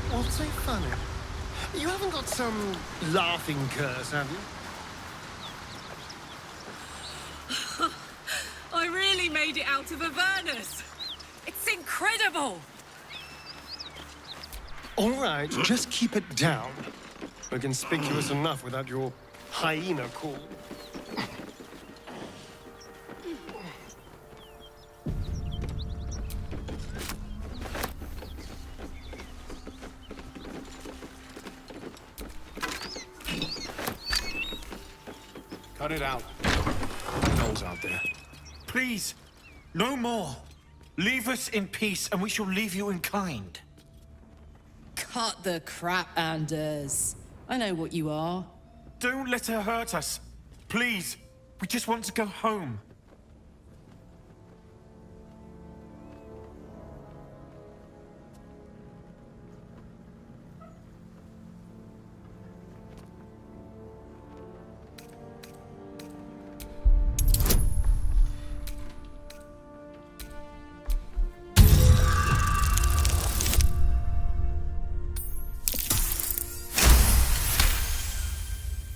What's so funny? You haven't got some laughing curse, have you? I really made it out of Avernus! It's incredible! All right, just keep it down. We're conspicuous enough without your hyena call. Cut it out. Noel's out there. Please, no more. Leave us in peace, and we shall leave you in kind. Cut the crap, Anders. I know what you are. Don't let her hurt us. Please, we just want to go home.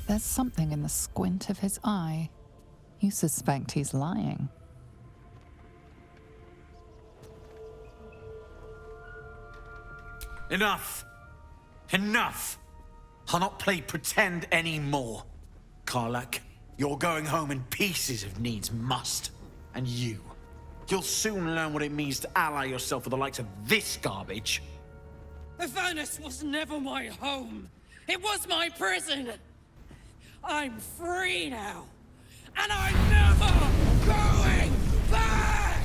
There's something in the squint of his eye. You suspect he's lying. Enough! Enough! I'll not play pretend anymore. Karlach, you're going home in pieces if needs must. And you'll soon learn what it means to ally yourself with the likes of this garbage. Avernus was never my home! It was my prison! I'm free now! And I'm never going back!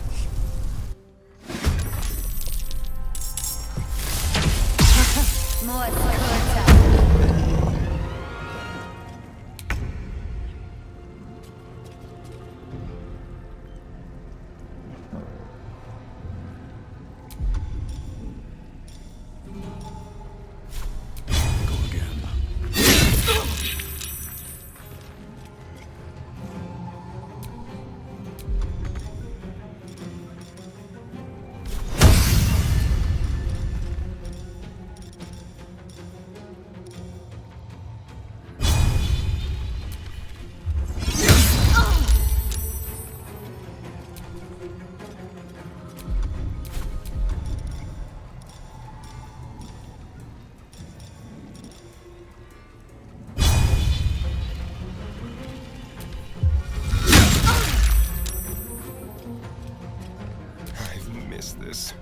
This.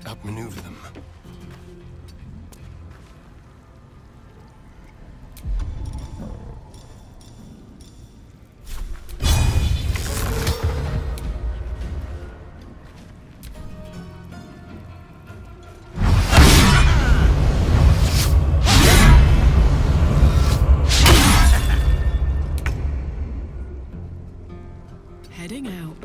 Outmaneuver them. Heading out.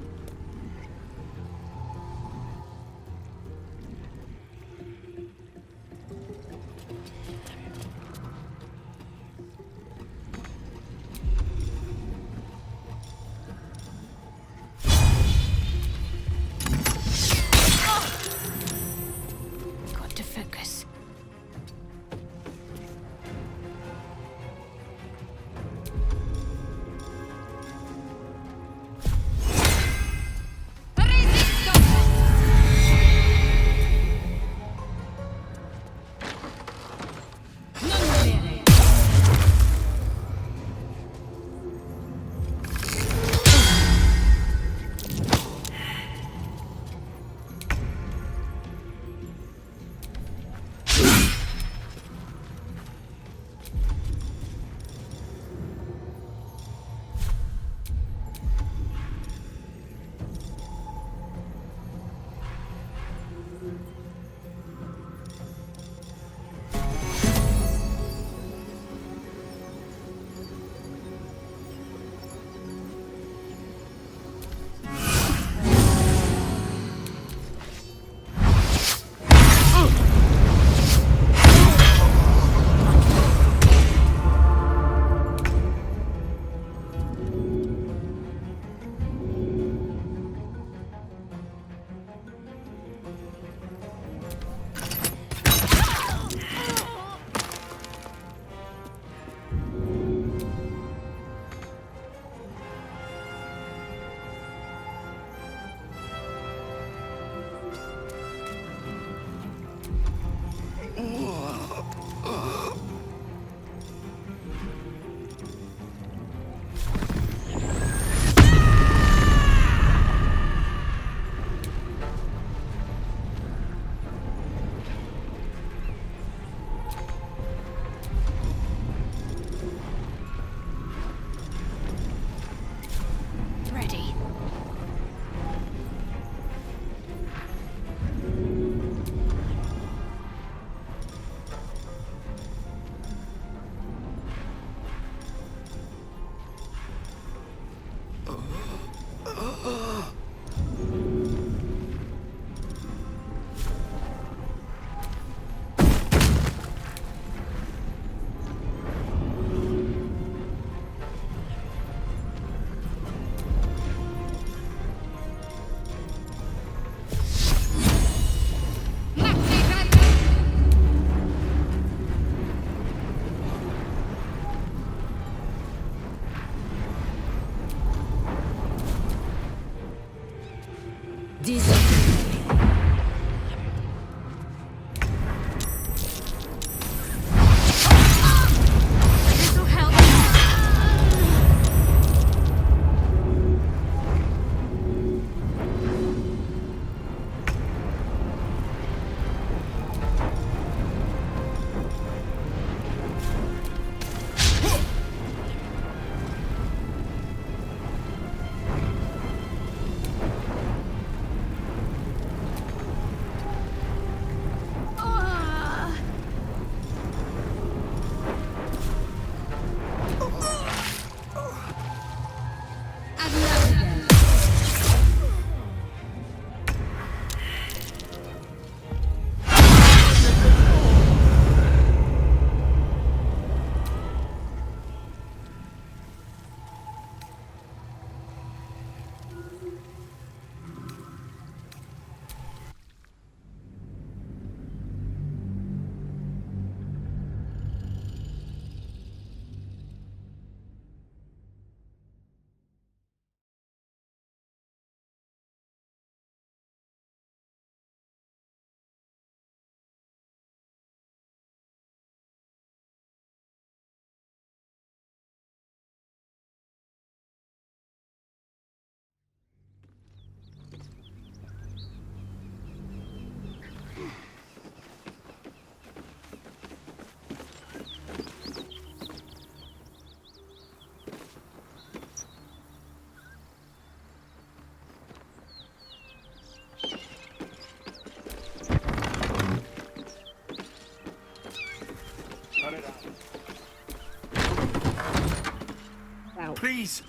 please.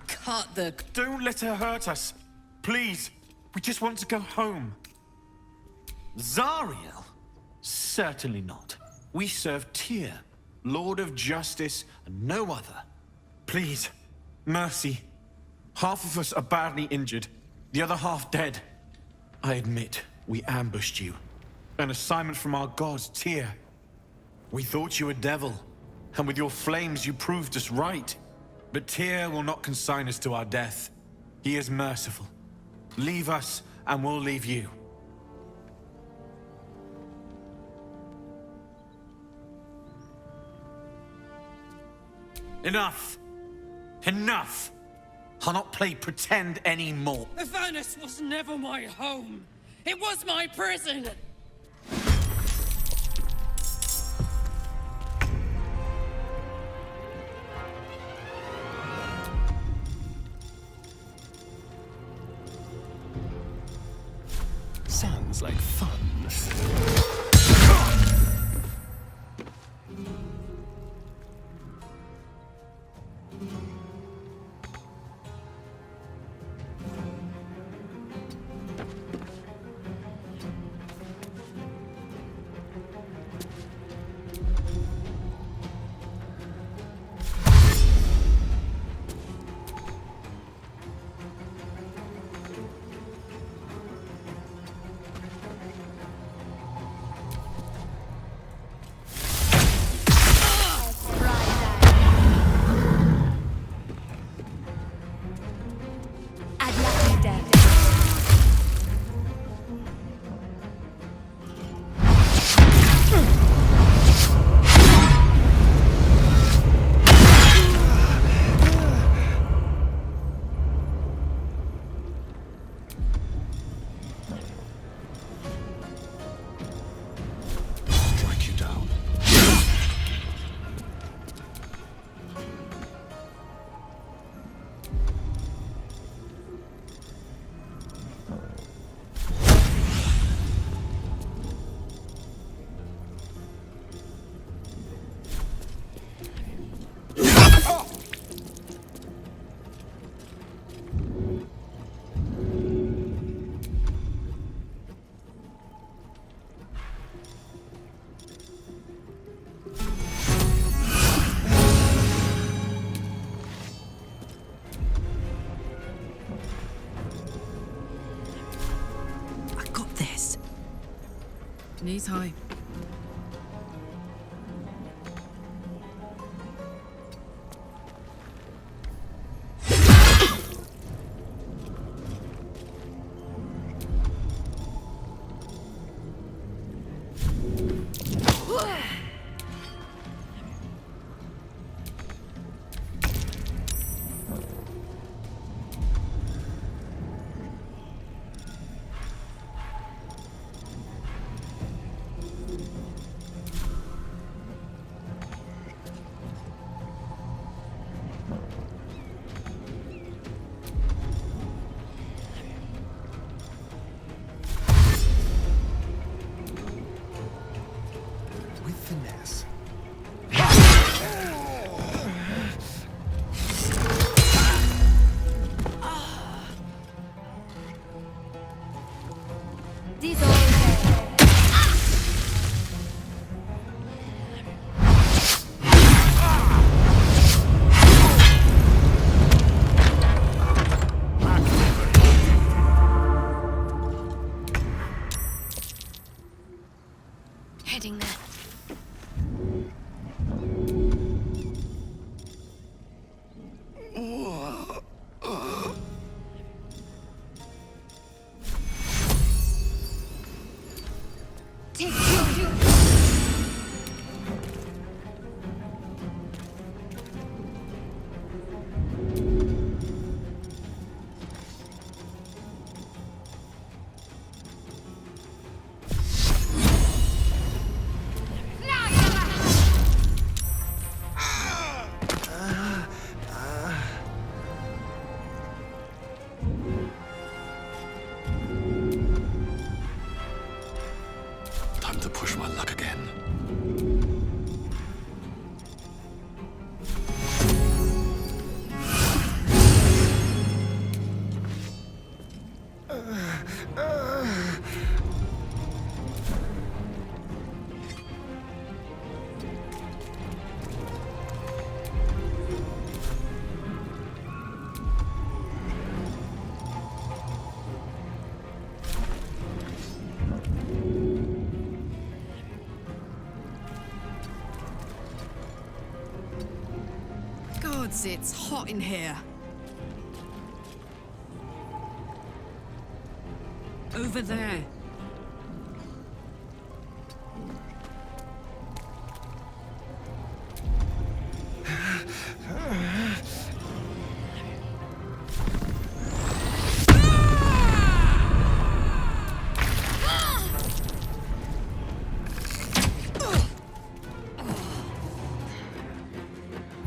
Cut the... Don't let her hurt us. Please. We just want to go home. Zariel? Certainly not. We serve Tyr, Lord of Justice, and no other. Please. Mercy. Half of us are badly injured, the other half dead. I admit, we ambushed you. An assignment from our gods, Tyr. We thought you a devil, and with your flames you proved us right. But Tyr will not consign us to our death. He is merciful. Leave us, and we'll leave you. Enough! Enough! I'll not play pretend anymore. Avernus was never my home. It was my prison. Sounds like fun. Knees high. Heading there. gods, it's hot in here. Over there.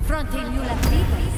Fronte la tripas.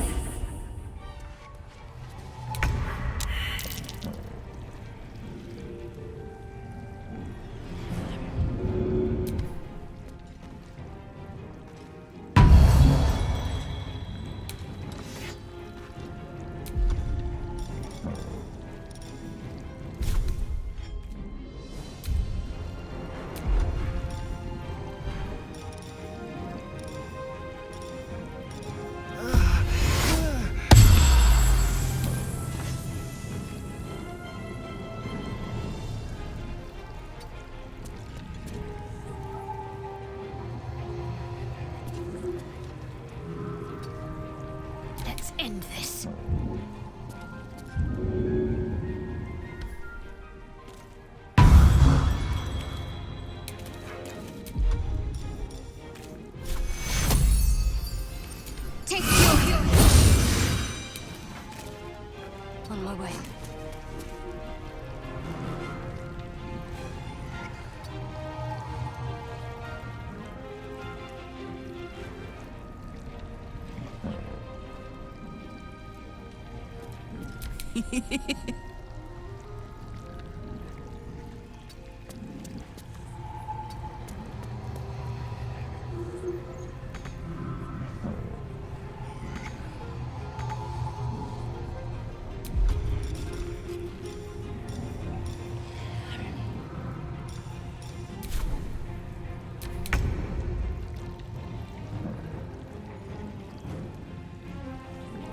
Let's end this. Take you. On my way.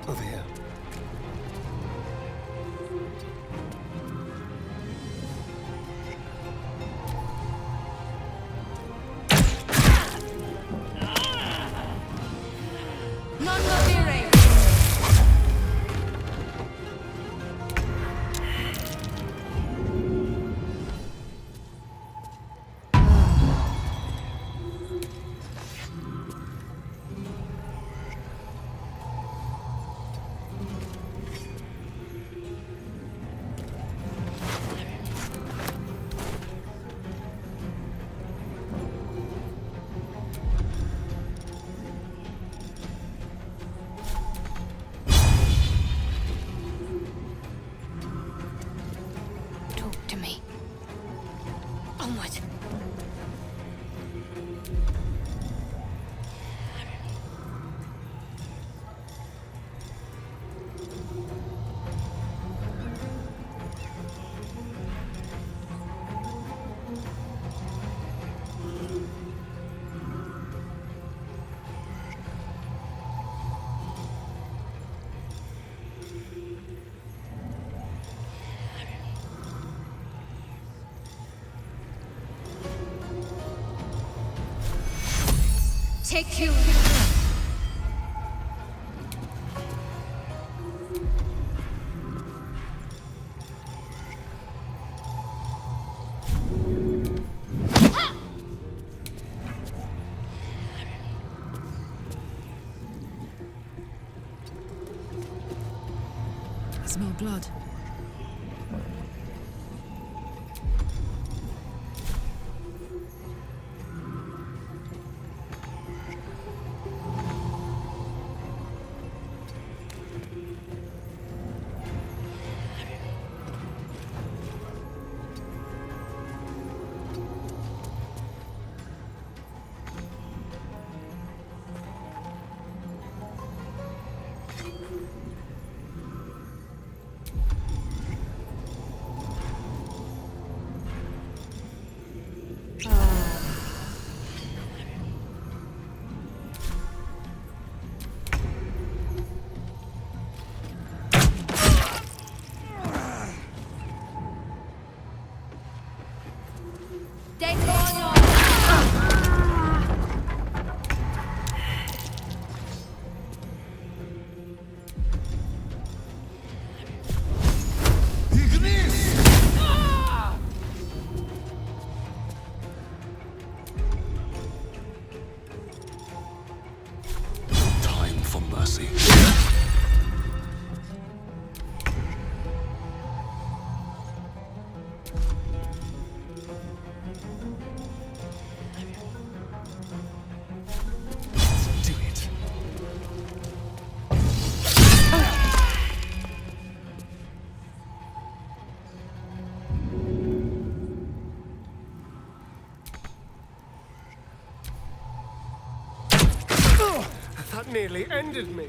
Over here. Non lo direi. Talk to me. Onward. Take you. Smell blood. Do it. That nearly ended me.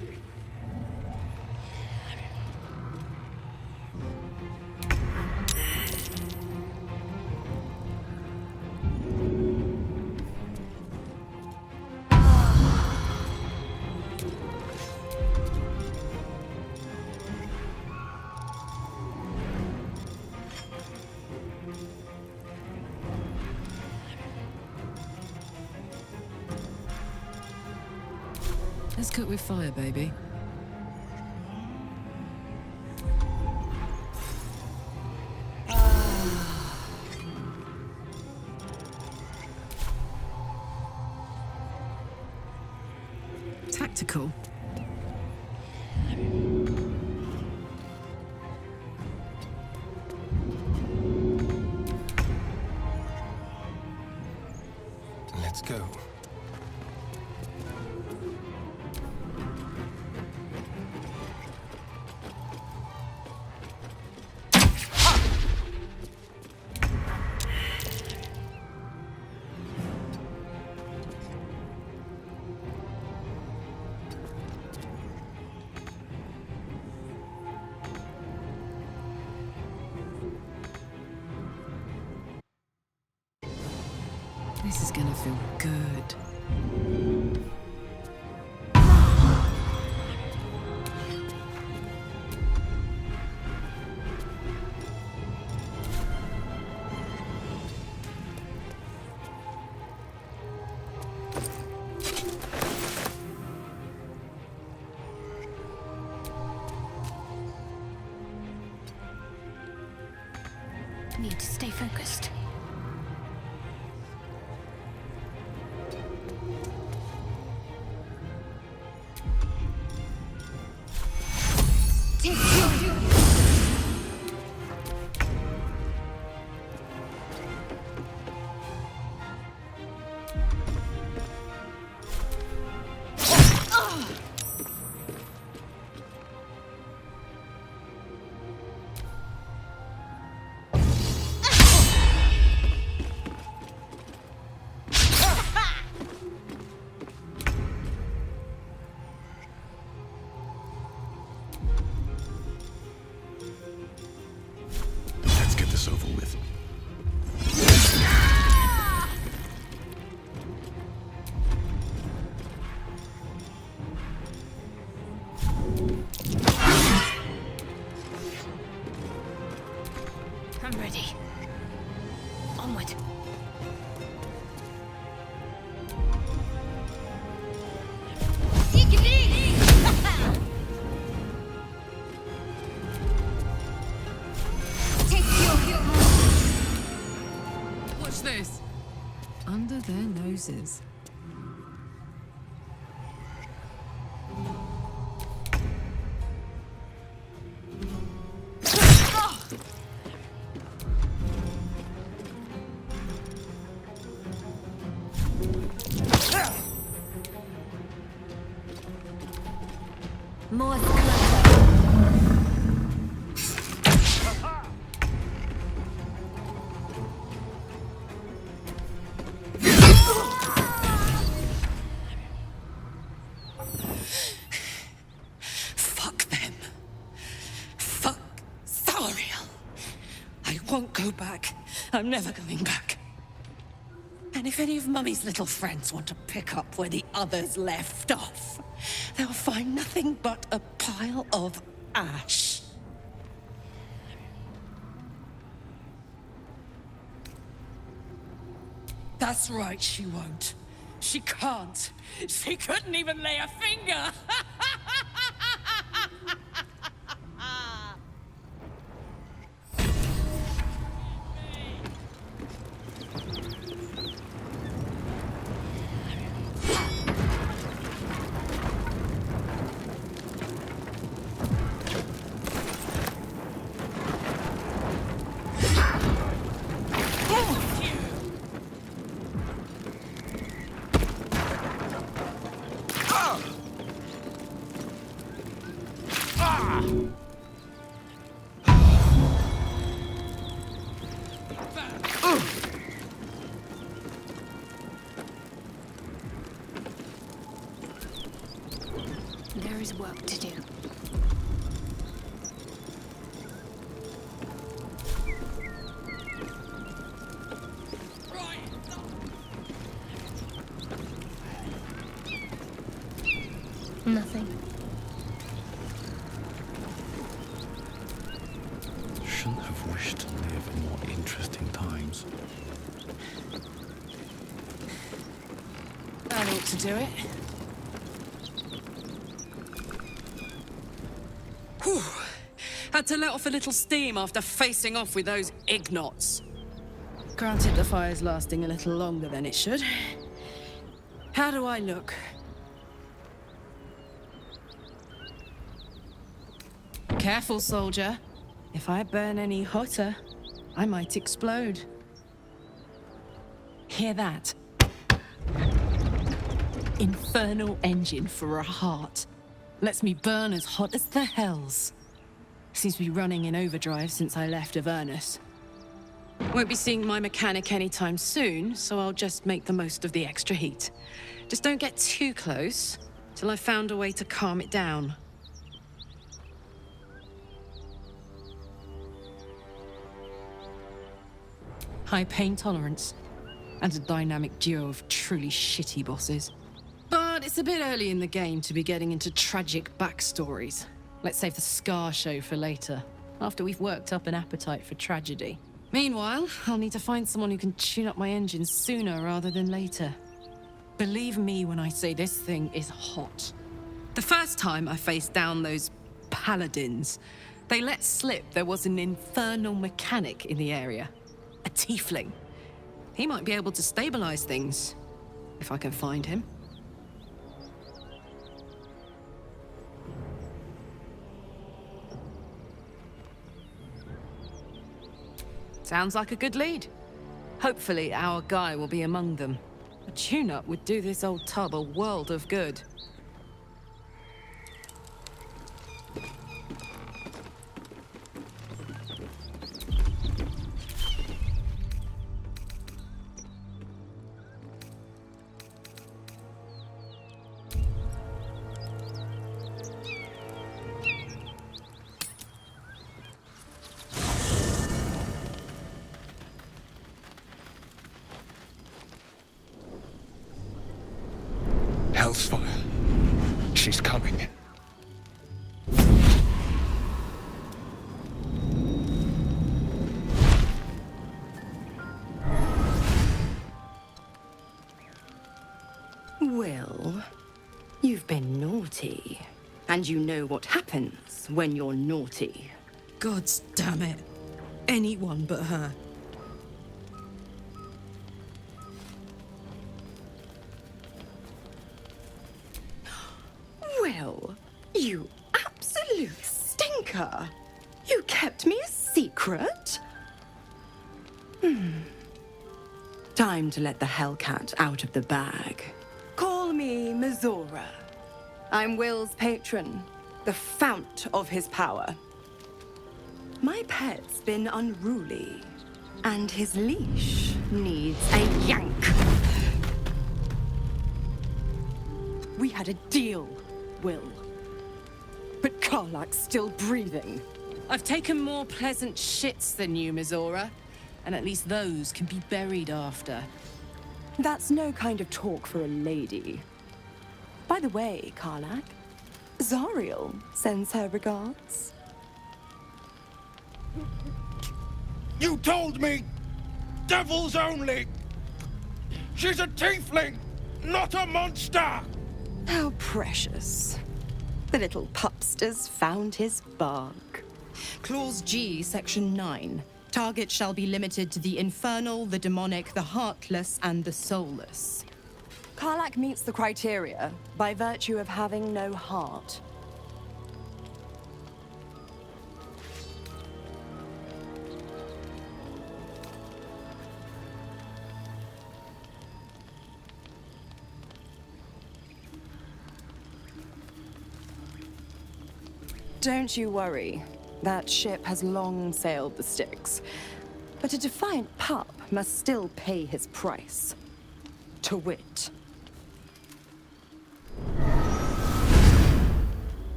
Let's cook with fire, baby. Tactical. Let's go. This is gonna feel good. Need to stay focused. Take your... Let's get this over with. I'm ready. Onward. Take your... Watch this. Under their noses. More clutter. Fuck them. Fuck Thariel. I won't go back. I'm never going back. And if any of Mummy's little friends want to pick up where the others left off, they'll find nothing but a pile of ash. That's right, she won't. She can't. She couldn't even lay a finger. There is work to do. Nothing. Shouldn't have wished to live in more interesting times. That ought to do it. Whew. Had to let off a little steam after facing off with those ignots. Granted, the fire's lasting a little longer than it should. How do I look? Careful, soldier. If I burn any hotter, I might explode. Hear that? Infernal engine for a heart. Lets me burn as hot as the hells. Seems to be running in overdrive since I left Avernus. Won't be seeing my mechanic anytime soon, so I'll just make the most of the extra heat. Just don't get too close, till I've found a way to calm it down. High pain tolerance, and a dynamic duo of truly shitty bosses. But it's a bit early in the game to be getting into tragic backstories. Let's save the Scar show for later, after we've worked up an appetite for tragedy. Meanwhile, I'll need to find someone who can tune up my engine sooner rather than later. Believe me when I say this thing is hot. The first time I faced down those paladins, they let slip there was an infernal mechanic in the area. A tiefling. He might be able to stabilize things, if I can find him. Sounds like a good lead. Hopefully our guy will be among them. A tune-up would do this old tub a world of good. Hellsfire. She's coming. Wyll, you've been naughty. And you know what happens when you're naughty. Gods damn it. Anyone but her. Wyll, you absolute stinker. You kept me a secret? Time to let the Hellcat out of the bag. Call me Mizora. I'm Wyll's patron, the fount of his power. My pet's been unruly, and his leash needs a yank. We had a deal, Wyll. But Karlach's still breathing. I've taken more pleasant shits than you, Mizora. And at least those can be buried after. That's no kind of talk for a lady. By the way, Karlach, Zariel sends her regards. You told me! Devils only! She's a tiefling, not a monster! How precious. The little pupster's found his bark. Clause G, Section 9. Target shall be limited to the infernal, the demonic, the heartless, and the soulless. Karlach meets the criteria by virtue of having no heart. Don't you worry. That ship has long sailed the Styx. But a defiant pup must still pay his price. To wit,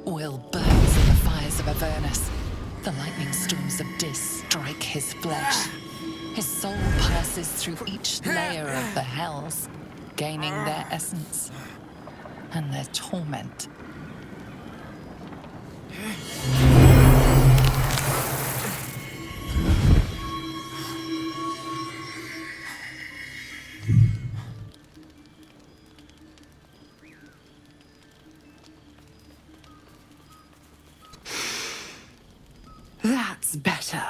Wyll burns in the fires of Avernus. The lightning storms of Dis strike his flesh. His soul passes through each layer of the hells, gaining their essence and their torment. That's better.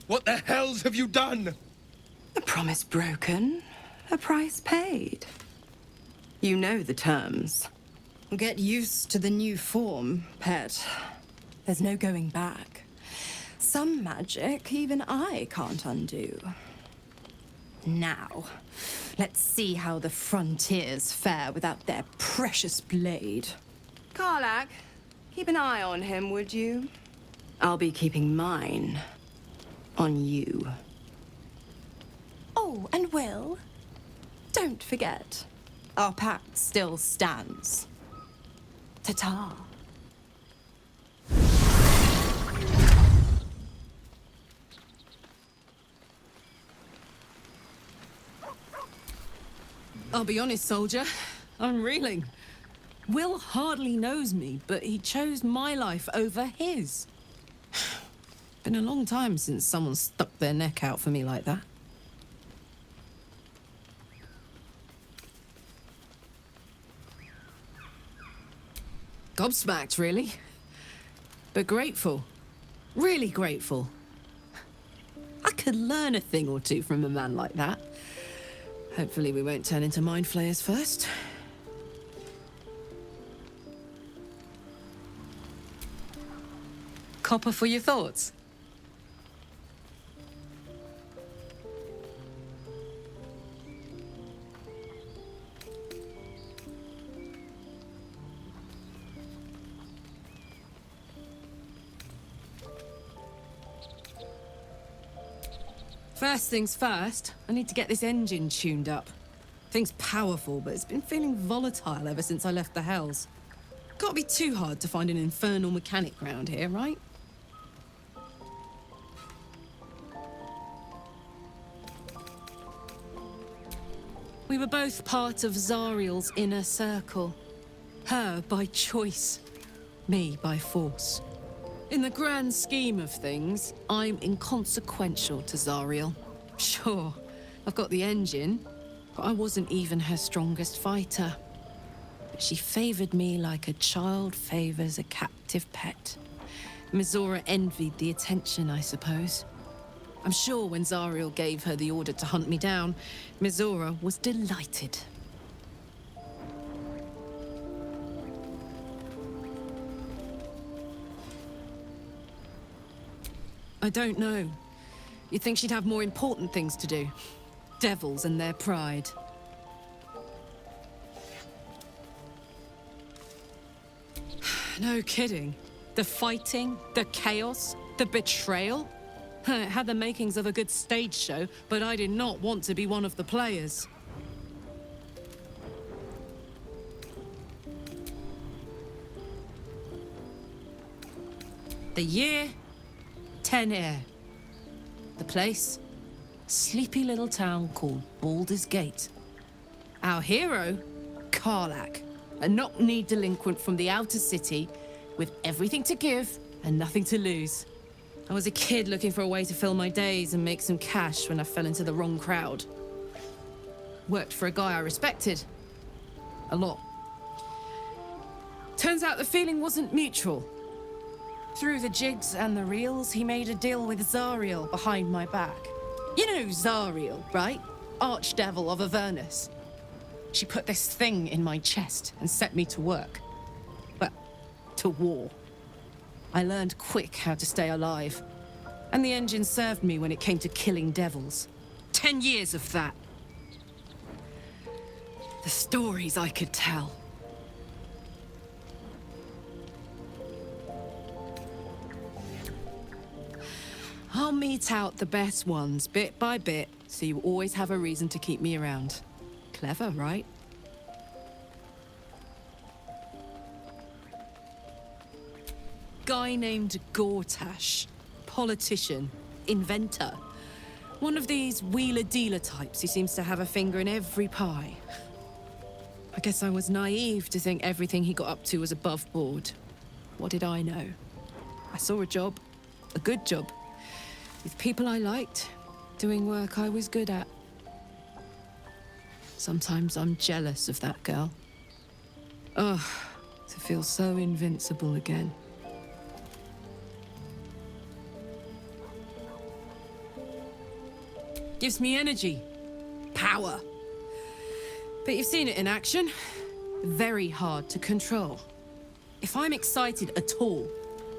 What the hells have you done? A promise broken, a price paid. You know the terms. Get used to the new form, pet. There's no going back. Some magic even I can't undo. Now, let's see how the frontiers fare without their precious blade. Karlach, keep an eye on him, would you? I'll be keeping mine on you. Oh, and Wyll, don't forget, our pact still stands. Ta-ta. I'll be honest, soldier. I'm reeling. Wyll hardly knows me, but he chose my life over his. Been a long time since someone stuck their neck out for me like that. Gobsmacked, really. But grateful. Really grateful. I could learn a thing or two from a man like that. Hopefully we won't turn into Mind Flayers first. Copper for your thoughts? First things first, I need to get this engine tuned up. Thing's powerful, but it's been feeling volatile ever since I left the Hells. Can't be too hard to find an infernal mechanic round here, right? We were both part of Zariel's inner circle. Her by choice, me by force. In the grand scheme of things, I'm inconsequential to Zariel. Sure, I've got the engine, but I wasn't even her strongest fighter. She favored me like a child favors a captive pet. Mizora envied the attention, I suppose. I'm sure when Zariel gave her the order to hunt me down, Mizora was delighted. I don't know. You'd think she'd have more important things to do. Devils and their pride. No kidding. The fighting, the chaos, the betrayal. It had the makings of a good stage show, but I did not want to be one of the players. The year, 10 Air. The place, sleepy little town called Baldur's Gate. Our hero, Karlach, a knock-kneed delinquent from the outer city with everything to give and nothing to lose. I was a kid looking for a way to fill my days and make some cash when I fell into the wrong crowd. Worked for a guy I respected. A lot. Turns out the feeling wasn't mutual. Through the jigs and the reels, he made a deal with Zariel behind my back. You know Zariel, right? Archdevil of Avernus. She put this thing in my chest and set me to work. Well, to war. I learned quick how to stay alive. And the engine served me when it came to killing devils. 10 years of that. The stories I could tell. I'll mete out the best ones bit by bit, so you always have a reason to keep me around. Clever, right? guy named Gortash. Politician. Inventor. One of these wheeler-dealer types who seems to have a finger in every pie. I guess I was naive to think everything he got up to was above board. What did I know? I saw a job. A good job. With people I liked. Doing work I was good at. Sometimes I'm jealous of that girl. Ugh, to feel so invincible again. Gives me energy. Power. But you've seen it in action. Very hard to control. If I'm excited at all,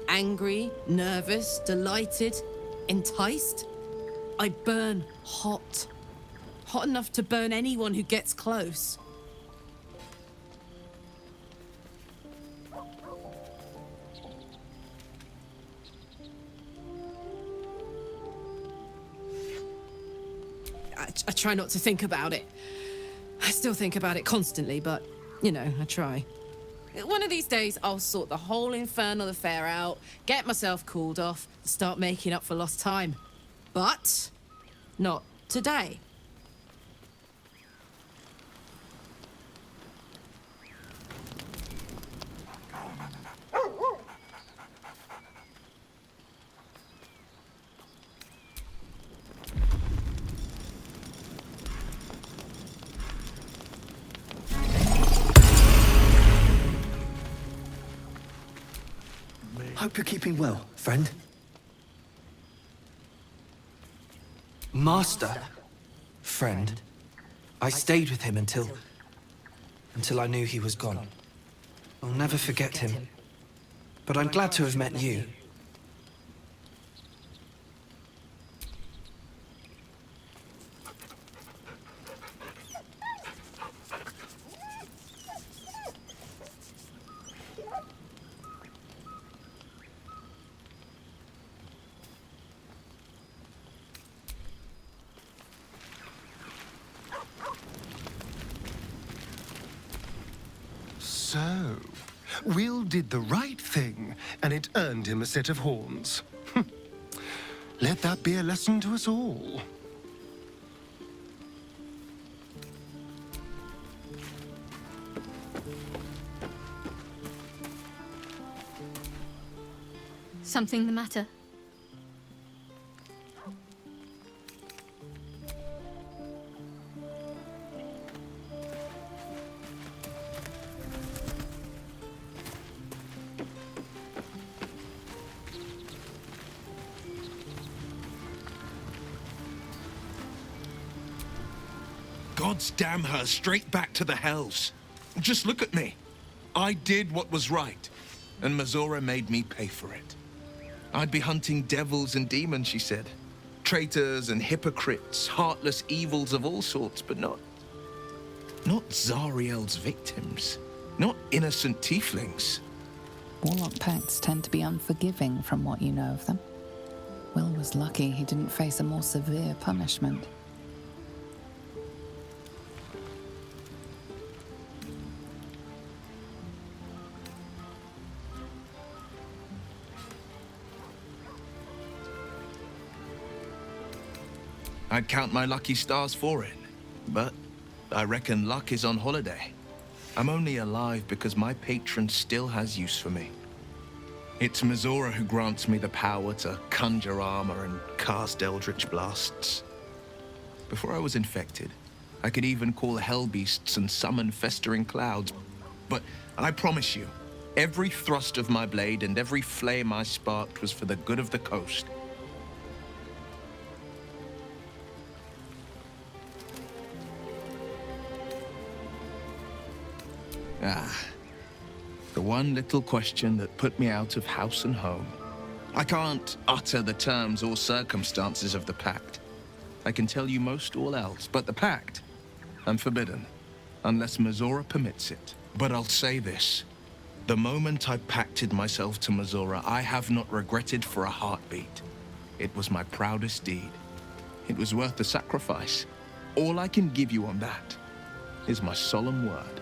angry, nervous, delighted, enticed, I burn hot. Hot enough to burn anyone who gets close. I try not to think about it. I still think about it constantly, but, you know, I try. One of these days, I'll sort the whole infernal affair out, get myself cooled off, start making up for lost time. But not today. Hope you're keeping well, friend. Master? Friend. I stayed with him until I knew he was gone. I'll never forget him. But I'm glad to have met you. So, Wyll did the right thing, and it earned him a set of horns. Let that be a lesson to us all. Something the matter? Gods damn her, straight back to the hells. Just look at me. I did what was right, and Mizora made me pay for it. I'd be hunting devils and demons, she said. Traitors and hypocrites, heartless evils of all sorts, but not Zariel's victims. Not innocent tieflings. Warlock pacts tend to be unforgiving from what you know of them. Wyll was lucky he didn't face a more severe punishment. I'd count my lucky stars for it, but I reckon luck is on holiday. I'm only alive because my patron still has use for me. It's Mizora who grants me the power to conjure armor and cast eldritch blasts. Before I was infected, I could even call hell beasts and summon festering clouds. But I promise you, every thrust of my blade and every flame I sparked was for the good of the coast. The one little question that put me out of house and home. I can't utter the terms or circumstances of the pact. I can tell you most all else, but the pact, I'm forbidden, unless Mizora permits it. But I'll say this. The moment I pacted myself to Mizora, I have not regretted for a heartbeat. It was my proudest deed. It was worth the sacrifice. All I can give you on that is my solemn word.